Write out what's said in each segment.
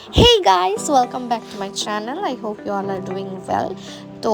Hey guys, welcome back to my channel. I hope you all are doing well. तो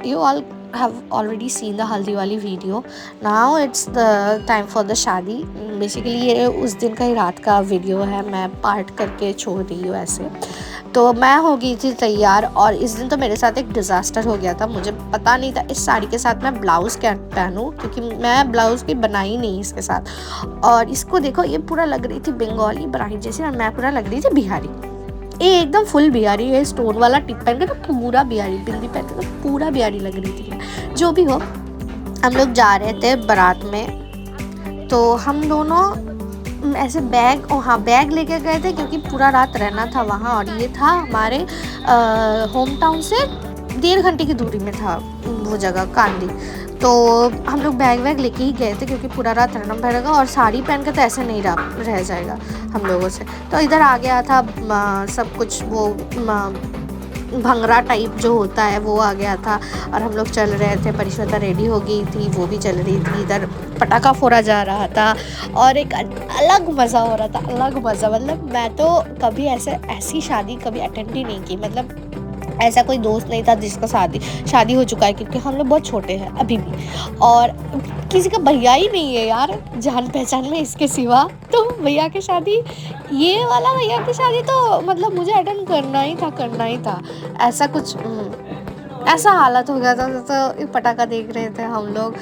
you all have already seen the हल्दी वाली video. Now it's the time for the शादी. Basically ये उस दिन का ही रात का वीडियो है, मैं पार्ट करके छोड़ रही हूँ ऐसे. तो मैं हो गई थी तैयार और इस दिन तो मेरे साथ एक डिज़ास्टर हो गया था. मुझे पता नहीं था इस साड़ी के साथ मैं ब्लाउज़ क्या पहनूँ, क्योंकि मैं ब्लाउज़ की बनाई नहीं इसके साथ. और इसको देखो, ये पूरा लग रही थी बंगाली ब्राइड जैसी और मैं पूरा लग रही थी बिहारी. ये एकदम फुल बिहारी है, स्टोन वाला टिप पहन के तो पूरा बिहारी, बिंदी पहन के तो पूरा बिहारी लग रही थी. जो भी हो, हम लोग जा रहे थे बारात में. तो हम दोनों ऐसे बैग लेके गए थे क्योंकि पूरा रात रहना था वहाँ. और ये था हमारे होम टाउन से 1.5 घंटे की दूरी में था वो जगह, कांदी. तो हम लोग बैग लेके ही गए थे क्योंकि पूरा रात रहना पड़ेगा और साड़ी पहन के तो ऐसे नहीं रह जाएगा हम लोगों से. तो इधर आ गया था सब कुछ, वो भंगड़ा टाइप जो होता है वो आ गया था. और हम लोग चल रहे थे, परिश्वता रेडी हो गई थी, वो भी चल रही थी. इधर पटाखा फोड़ा जा रहा था और एक अलग मज़ा हो रहा था, अलग मज़ा. मतलब मैं तो कभी ऐसी शादी कभी अटेंड ही नहीं की. मतलब ऐसा कोई दोस्त नहीं था जिसका शादी हो चुका है, क्योंकि हम लोग बहुत छोटे हैं अभी भी. और किसी का भैया ही नहीं है यार जान पहचान में इसके सिवा. तो भैया की शादी, ये वाला भैया की शादी तो मतलब मुझे अटेंड करना ही था. ऐसा कुछ ऐसा हालत हो गया था. तो पटाखा देख रहे थे हम लोग,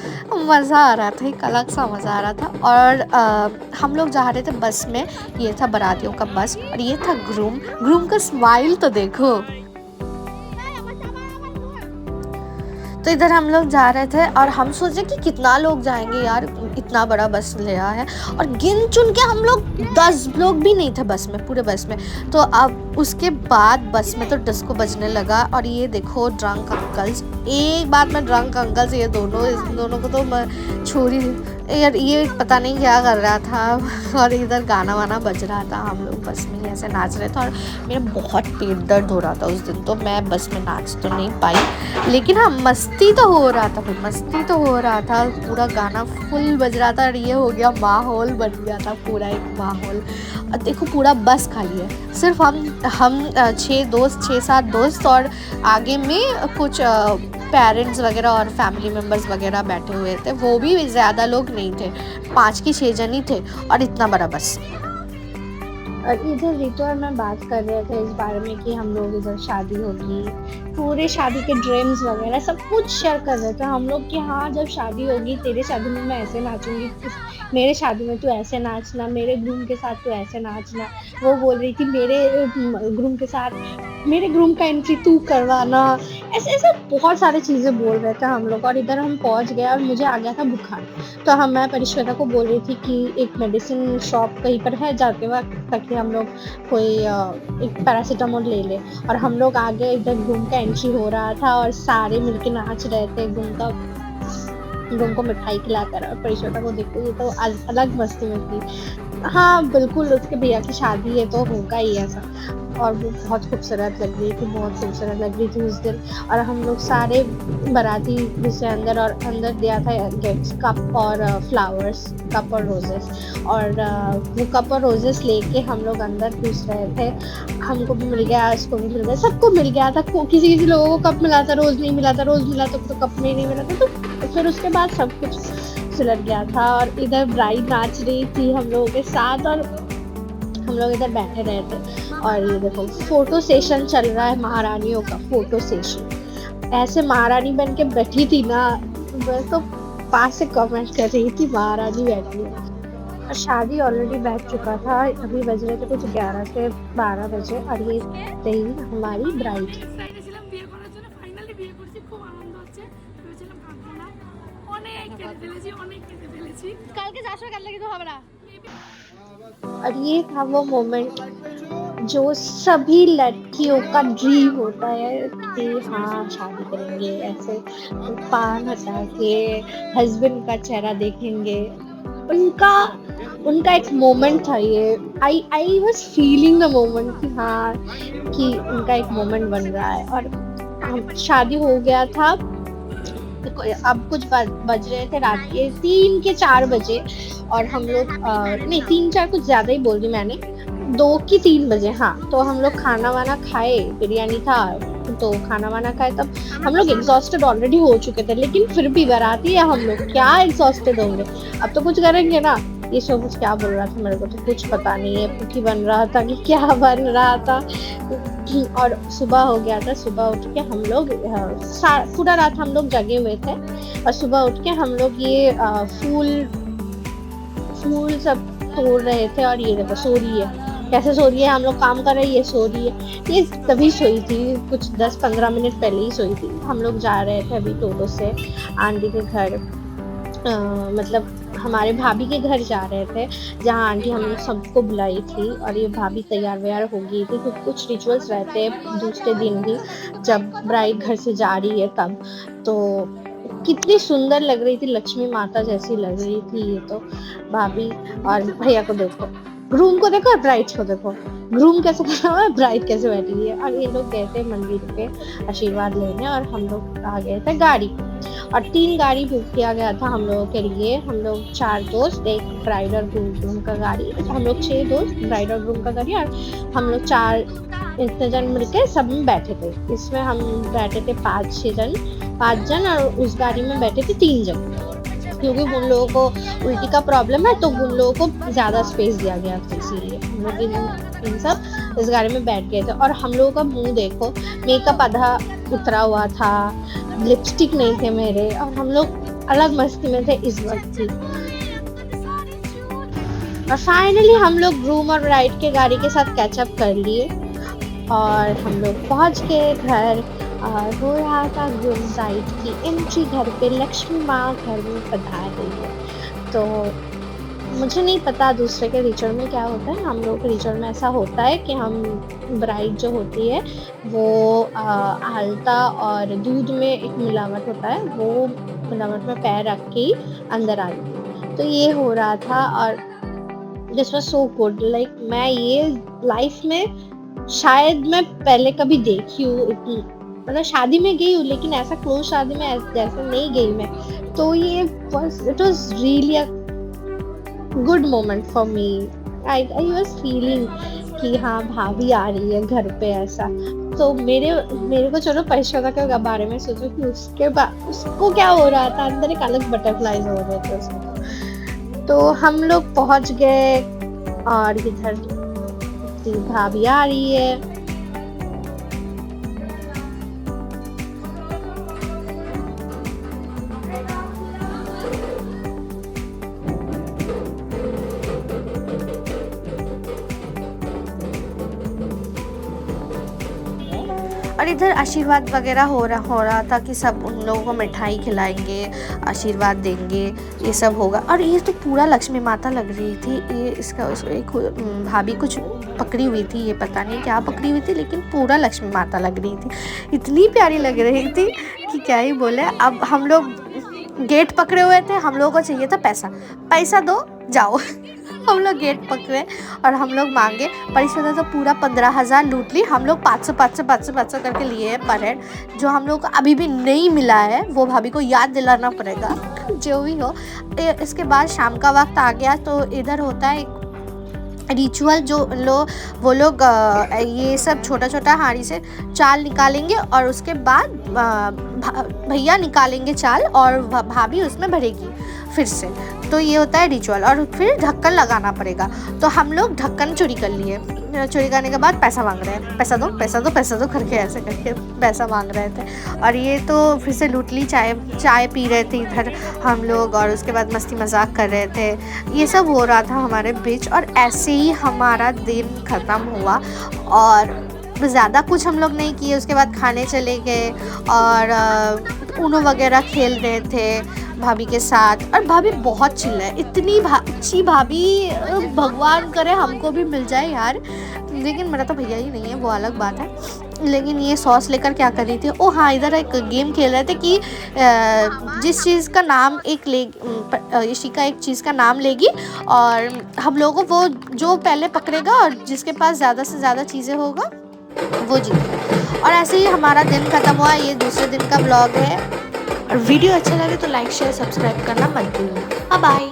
मज़ा आ रहा था, एक अलग सा मज़ा आ रहा था. और हम लोग जा रहे थे बस में. ये था बारातियों का बस और ये था ग्रूम का स्माइल तो देखो. तो इधर हम लोग जा रहे थे और हम सोचे कि कितना लोग जाएंगे यार, इतना बड़ा बस लिया है. और गिन चुन के हम लोग 10 लोग भी नहीं थे बस में, पूरे बस में. तो अब उसके बाद बस में तो डिस्को बजने लगा. और ये देखो ड्रंक अंकल्स, एक बात में ड्रंक अंकल्स, ये दोनों को तो मैं छोड़ी यार. ये पता नहीं क्या कर रहा था. और इधर गाना वाना बज रहा था, हम लोग बस में ही ऐसे नाच रहे थे. और मेरा बहुत पेट दर्द हो रहा था उस दिन, तो मैं बस में नाच तो नहीं पाई. लेकिन हाँ, मस्ती तो हो रहा था. पूरा गाना फुल बज रहा था और ये हो गया, माहौल बन गया था पूरा एक माहौल. और देखो पूरा बस खाली है, सिर्फ हम 6-7 दोस्त और आगे में कुछ पेरेंट्स वगैरह और फैमिली मेम्बर्स वगैरह बैठे हुए थे. वो भी ज़्यादा लोग नहीं थे, 5 की 6 जन ही थे और इतना बड़ा बस. और इधर रितु और मैं बात कर रहे थे इस बारे में कि हम लोग इधर शादी होगी, पूरे शादी के ड्रीम्स वगैरह सब कुछ शेयर कर रहे थे हम लोग कि हाँ जब शादी होगी तेरे शादी में मैं ऐसे नाचूंगी, मेरे शादी में तू ऐसे नाचना, मेरे ग्रूम के साथ तू ऐसे नाचना. वो बोल रही थी मेरे ग्रूम का एंट्री तू करवाना. ऐसे ऐसे बहुत सारी चीज़ें बोल रहे थे हम लोग. और इधर हम पहुंच गए और मुझे आ गया था बुखार. तो मैं परिश्वेता को बोल रही थी कि एक मेडिसिन शॉप कहीं पर है जाते वक्त, ताकि हम लोग कोई एक पैरासीटामोल ले ले. और हम लोग आगे इधर ग्रूम का एंट्री हो रहा था और सारे मिलके नाच रहे थे. ग्रूम को मिठाई खिलाकर और परिश्वेता को देखते हुए तो अलग मस्ती में थी. हाँ बिल्कुल, उसके भैया की शादी है तो होगा ही ऐसा. और वो बहुत खूबसूरत लग रही थी उस दिन. और हम लोग सारे बाराती जिससे अंदर दिया था गिफ्ट्स, कप और फ्लावर्स, कप और रोजेस. और वो कप और रोजेस लेके हम लोग अंदर घुस रहे थे. हमको भी मिल गया, उसको भी मिल गया, सबको मिल गया था. किसी लोगों को कप मिला था, रोज नहीं मिला था, रोज मिला तो कप में नहीं मिला था. तो फिर उसके बाद सब कुछ सुलझ गया था. और इधर ब्राइड नाच रही थी हम लोगों के साथ और हम लोग इधर बैठे रहे थे. और ये देखो फोटो सेशन चल रहा है, महारानियों का फोटो सेशन. ऐसे महारानी बन के बैठी थी ना, मैं तो पास से कमेंट कर रही थी महारानी बैठी है. और शादी ऑलरेडी बैठ चुका था, अभी बज रहे थे कुछ 11 से 12 बजे. और ये रही हमारी ब्राइड. और ये था वो मोमेंट जो सभी लड़कियों का ड्रीम होता है कि हाँ शादी करेंगे, ऐसे पान हटा के हस्बैंड का चेहरा देखेंगे. उनका एक मोमेंट था ये. I was feeling the moment कि हाँ कि उनका एक मोमेंट बन रहा है. और शादी हो गया था. अब कुछ बज रहे थे रात के 3 के 4 बजे. और हम लोग नहीं 3-4 कुछ ज़्यादा ही बोल दी मैंने. 2 की 3 बजे, हाँ। तो हम लोग खाना वाना खाए, बिरयानी था तो खाना वाना खाए, तब हम लोग एग्जॉस्टेड ऑलरेडी हो चुके थे, लेकिन फिर भी बाराती है हम लोग, क्या एग्जॉस्टेड होंगे, अब तो कुछ करेंगे ना। ये शोबज क्या बोल रहा था मेरे को तो कुछ पता नहीं है, पुकी बन रहा था कि क्या बन रहा था। और सुबह हो गया था, सुबह उठ के हम लोग पूरा रात हम लोग जगे हुए थे, और सुबह उठ के हम लोग ये फूल सब तोड़ रहे थे। और ये देखो सो रही है, कैसे सो रही है, हम लोग काम कर रहे हैं ये सो रही है। ये तभी सोई थी, कुछ 10-15 मिनट पहले ही सोई थी। हम लोग जा रहे थे अभी टोटो से आंटी के घर, मतलब हमारे भाभी के घर जा रहे थे, जहाँ आंटी हम लोग सबको बुलाई थी। और ये भाभी तैयार व्यार हो गई थी, क्योंकि कुछ रिचुअल्स रहते हैं दूसरे दिन भी, जब ब्राइड घर से जा रही है तब। तो कितनी सुंदर लग रही थी, लक्ष्मी माता जैसी लग रही थी ये तो भाभी। और भैया को देखो, ग्रूम को देखो और ब्राइड को देखो, ग्रूम कैसे खड़ा हुआ है, ब्राइड कैसे बैठी हुई है। और ये लोग गए थे मंदिर पे आशीर्वाद लेने, और हम लोग आ गए थे गाड़ी। और 3 गाड़ी बुक किया गया था हम लोगों के लिए, हम लोग 4 दोस्त, एक ब्राइड और ग्रूम का गाड़ी, हम लोग 6 दोस्त, ब्राइड और ग्रूम का गाड़ी, और हम लोग 4 इतने जन मिलके सब में बैठे थे। इसमें हम बैठे थे 5 जन, और उस गाड़ी में बैठे थे 3 जन, क्योंकि उन लोगों को उल्टी का प्रॉब्लम है, तो उन लोगों को ज़्यादा स्पेस दिया गया था, इसीलिए हम लोग इन सब इस गाड़ी में बैठ गए थे। और हम लोगों का मुंह देखो, मेकअप आधा उतरा हुआ था, लिपस्टिक नहीं थे मेरे, और हम लोग अलग मस्ती में थे इस वक्त ही। और फाइनली हम लोग ग्रूम और ब्राइड के गाड़ी के साथ कैचअप कर लिए, और हम लोग पहुंच गए घर। और हो रहा था ग्रूम ब्राइड की एंट्री घर पे, लक्ष्मी माँ घर में पधार रही है। तो मुझे नहीं पता दूसरे के रिचुअल में क्या होता है, हम लोग के रिचुअल में ऐसा होता है कि हम ब्राइड जो होती है वो आलता और दूध में एक मिलावट होता है, वो मिलावट में पैर रख के ही अंदर आती है। तो ये हो रहा था, और this was so good, like मैं ये लाइफ में शायद मैं पहले कभी देखी हूँ इतनी, मतलब शादी में गई हूँ लेकिन ऐसा क्लोज शादी में जैसे नहीं गई मैं। तो ये it was really a good moment for me. I was feeling कि हाँ भाभी आ रही है घर पे ऐसा। तो मेरे को चलो परिश्वता के बारे में सोचो कि उसके बाद उसको क्या हो रहा था, अंदर एक अलग बटरफ्लाईज हो रहे थे उसको। तो हम लोग पहुंच गए, और इधर भाभी आ रही है। और इधर आशीर्वाद वगैरह हो रहा था कि सब उन लोगों को मिठाई खिलाएंगे, आशीर्वाद देंगे, ये सब होगा। और ये तो पूरा लक्ष्मी माता लग रही थी, ये इसका एक भाभी कुछ पकड़ी हुई थी, ये पता नहीं क्या पकड़ी हुई थी, लेकिन पूरा लक्ष्मी माता लग रही थी, इतनी प्यारी लग रही थी कि क्या ही बोले। अब हम लोग गेट पकड़े हुए थे, हम लोगों को चाहिए था पैसा दो जाओ हम लोग गेट पकड़े और हम लोग मांगे, परिश्वता तो पूरा 15,000 लूट ली। हम लोग 500 करके लिए है पर हेड, जो हम लोग को अभी भी नहीं मिला है, वो भाभी को याद दिलाना पड़ेगा जो भी हो। इसके बाद शाम का वक्त आ गया, तो इधर होता है रिचुअल, जो वो लोग ये सब छोटा छोटा हांडी से चाल निकालेंगे, और उसके बाद भैया निकालेंगे चाल और भाभी उसमें भरेगी फिर से। तो ये होता है रिचुअल, और फिर ढक्कन लगाना पड़ेगा। तो हम लोग ढक्कन चोरी कर लिए, चोरी करने के बाद पैसा मांग रहे हैं, पैसा दो करके ऐसे करके पैसा मांग रहे थे। और ये तो फिर से लूट ली, चाय पी रहे थे इधर हम लोग, और उसके बाद मस्ती मजाक कर रहे थे, ये सब हो रहा था हमारे बीच। और ऐसे ही हमारा दिन ख़त्म हुआ, और ज़्यादा कुछ हम लोग नहीं किए। उसके बाद खाने चले गए, और ऊनो वगैरह खेल रहे थे भाभी के साथ। और भाभी बहुत चिल्ला है, इतनी अच्छी भाभी, भगवान करे हमको भी मिल जाए यार। लेकिन मेरा तो भैया ही नहीं है, वो अलग बात है। लेकिन ये सॉस लेकर क्या कर रही थी, ओ हाँ, इधर एक गेम खेल रहे थे कि जिस चीज़ का नाम इशिका एक चीज़ का नाम लेगी, और हम लोगों को वो जो पहले पकड़ेगा और जिसके पास ज़्यादा से ज़्यादा चीज़ें होगा वो जीतेगा। और ऐसे ही हमारा दिन ख़त्म हुआ। ये दूसरे दिन का ब्लॉग है, और वीडियो अच्छा लगे तो लाइक शेयर सब्सक्राइब करना मत भूलना। Bye bye.